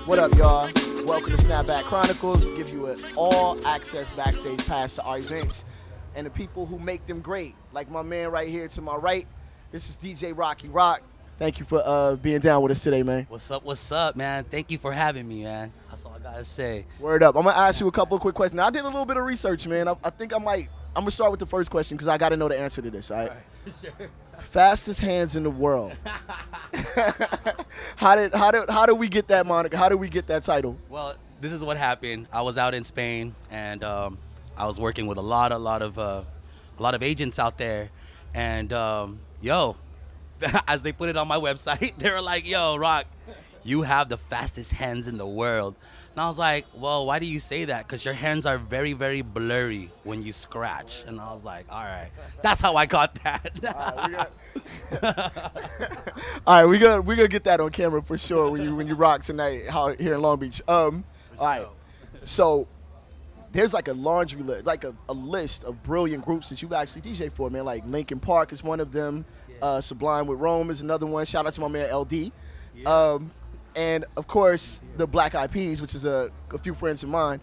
What up, y'all? Welcome to Snapback Chronicles. We give you an all-access backstage pass to our events and the people who make them great. Like my man right here to my right, this is DJ Rocky Rock. Thank you for being down with us today, man. What's up, man? Thank you for having me, man. That's all I gotta say. Word up. I'm gonna ask you a couple of quick questions. Now, I did a little bit of research, man. I think I'm gonna start with the first question because I gotta know the answer to this, all right? For sure. Fastest hands in the world. How did we get that moniker? How did we get that title? Well, this is what happened. I was out in Spain, and I was working with a lot of agents out there, and as they put it on my website, they were like, "Yo, Rock, you have the fastest hands in the world." And I was like, "Well, why do you say that? Because your hands are very, very blurry when you scratch." And I was like, "All right, that's how I got that." All right, we're gonna get that on camera for sure when you rock tonight here in Long Beach. All right, so there's like a laundry list, like a list of brilliant groups that you've actually DJ for, man. Like Linkin Park is one of them. Sublime with Rome is another one. Shout out to my man LD. Yeah. And of course the Black Eyed Peas, which is a few friends of mine.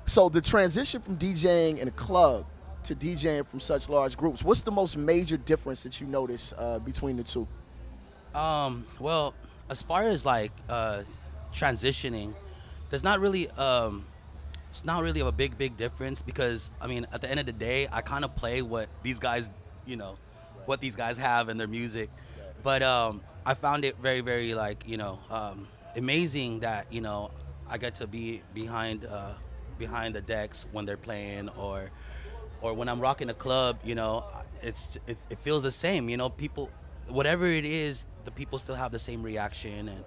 So the transition from DJing in a club to DJing from such large groups, what's the most major difference that you notice between the two? Well, as far as like transitioning, there's not really it's not really a big difference, because I mean, at the end of the day, I kind of play what these guys, what these guys have in their music. But I found it very, very amazing that I get to be behind the decks when they're playing, or when I'm rocking a club. It feels the same. People, whatever it is, the people still have the same reaction, and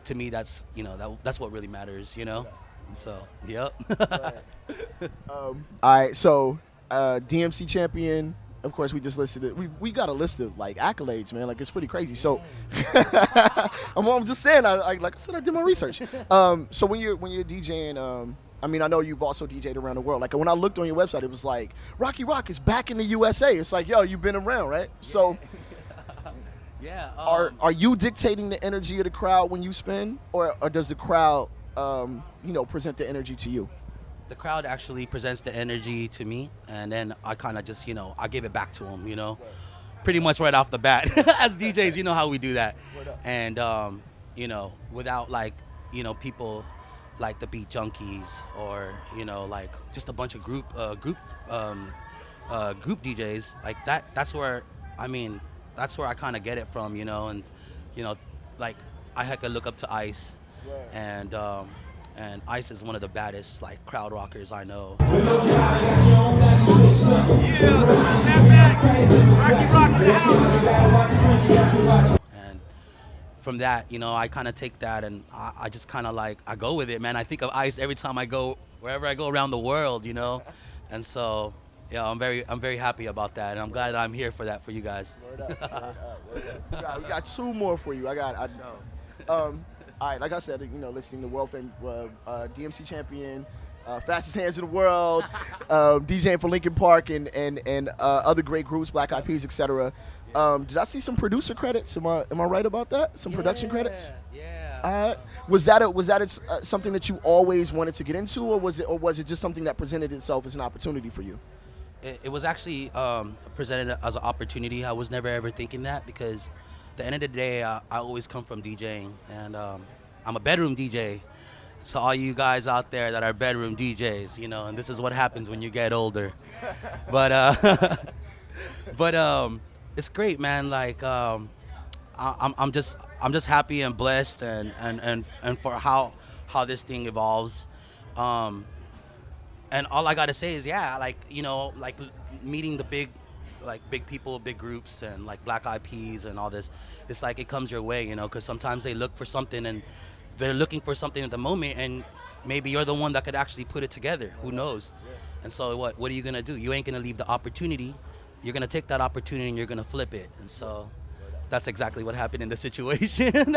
to me, that's that's what really matters. So yep. All right, so DMC champion. Of course, we just listed it. We got a list of like accolades, man. Like, it's pretty crazy. So I'm just saying. Like I said, I did my research. So when you're DJing, I mean, I know you've also DJed around the world. Like, when I looked on your website, it was like Rocky Rock is back in the USA. It's like, yo, you've been around, right? So yeah. Are you dictating the energy of the crowd when you spin, or does the crowd present the energy to you? The crowd actually presents the energy to me, and then I kind of just, I give it back to them, pretty much right off the bat. As DJs, you know how we do that. And, without people like the beat junkies, or, like just a bunch of group DJs like that. That's where I kind of get it from, and, like I could look up to Ice, and Ice is one of the baddest crowd rockers I know. And from that, I kind of take that, and I just kind of I go with it, man. I think of Ice every time I go, wherever I go around the world, and so yeah, I'm very happy about that, and I'm glad that I'm here for that for you guys. Word up. We got two more for you. All right, like I said, listening to world famous DMC champion, fastest hands in the world, DJing for Linkin Park and other great groups, Black Eyed Peas, etc. Did I see some producer credits? Am I right about that? Some production credits? Yeah. Was that something that you always wanted to get into, or was it just something that presented itself as an opportunity for you? It was actually presented as an opportunity. I was never ever thinking that, because at the end of the day, I always come from DJing, and I'm a bedroom DJ. So all you guys out there that are bedroom DJs, and this is what happens when you get older. But it's great, man. I'm just happy and blessed, and for how this thing evolves. And all I gotta say is, meeting the big people, big groups, and like Black Eyed Peas and all this, it's like it comes your way, because sometimes they look for something, and they're looking for something at the moment, and maybe you're the one that could actually put it together. Who knows? And so what are you gonna do? You ain't gonna leave the opportunity. You're gonna take that opportunity and you're gonna flip it. And so that's exactly what happened in this situation. Word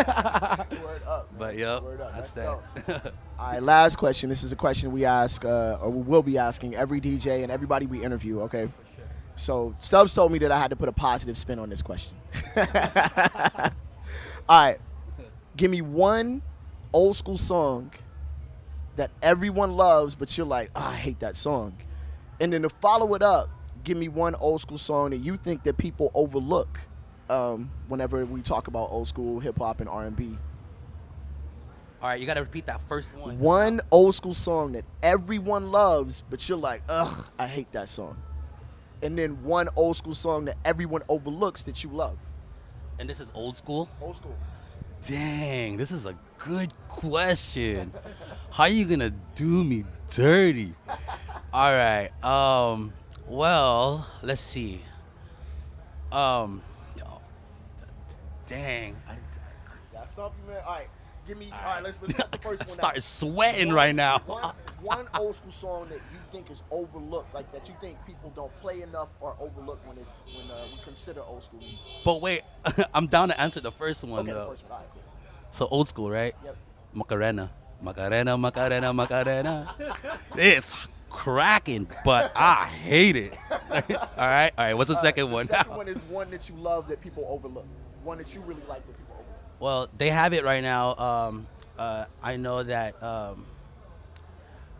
up, but yep, that's that. All right, last question. This is a question we ask, or we will be asking every DJ and everybody we interview, okay? So Stubbs told me that I had to put a positive spin on this question. All right, give me one old school song that everyone loves, but you're like, I hate that song. And then to follow it up, give me one old school song that you think that people overlook whenever we talk about old school hip hop and R&B. All right, you got to repeat that first one. One old school song that everyone loves, but you're like, ugh, I hate that song. And then one old school song that everyone overlooks that you love. And this is old school? Old school. Dang, this is a good question. How you gonna do me dirty? All right. Well, let's see. Dang. Got something, man. All right. Give me. All right. Let's get the first one. Start sweating right now. One old school song that you think is overlooked, like that you think people don't play enough or overlook when we consider old school music. But wait, I'm down to answer the first one Okay, though. the first one. All right, cool. So old school, right? Yep. Macarena. It's cracking, but I hate it. All right. What's the second one? The second one is one that you love that people overlook. One that you really like that people overlook. Well, they have it right now. I know that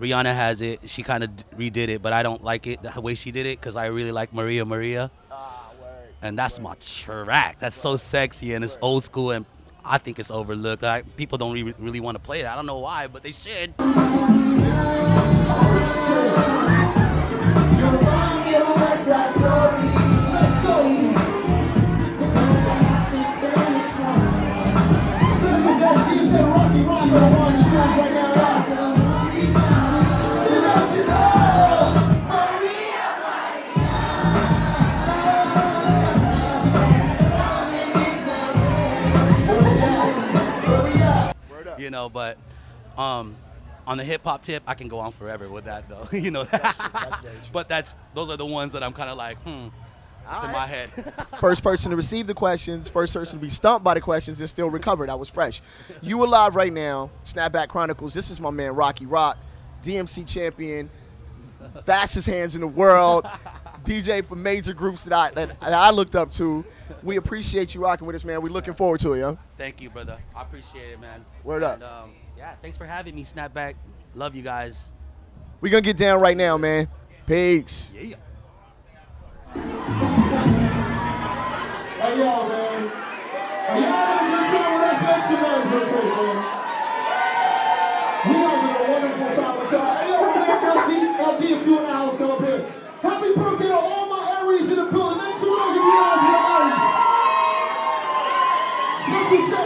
Rihanna has it. She kind of redid it, but I don't like it the way she did it because I really like Maria Maria. Word. And that's my track. That's so sexy and it's old school and I think it's overlooked. People don't really want to play it. I don't know why, but they should. DJ Rocky Rock A.K.A. You know, but on the hip hop tip, I can go on forever with that though. You know, That's very true. but those are the ones that I'm kind of like, it's in my head. First person to receive the questions, first person to be stumped by the questions and still recover. That was fresh. You alive right now, Snapback Chronicles. This is my man Rocky Rock, DMC champion, fastest hands in the world, DJ for major groups that I looked up to. We appreciate you rocking with us, man. We're looking forward to it, yo. Thank you, brother. I appreciate it, man. Word up. And, yeah, thanks for having me, Snapback. Love you guys. We're going to get down right now, man. Peace. Yeah. Hey, yo, man. Hey, y'all have a good time with us. Make some noise real quick, man. We having a wonderful time with y'all. Hey, yo, we're going to LD, if you in the house, come up here. Happy birthday to all my Aries in the building. Make some noise if you guys are Aries. Special shout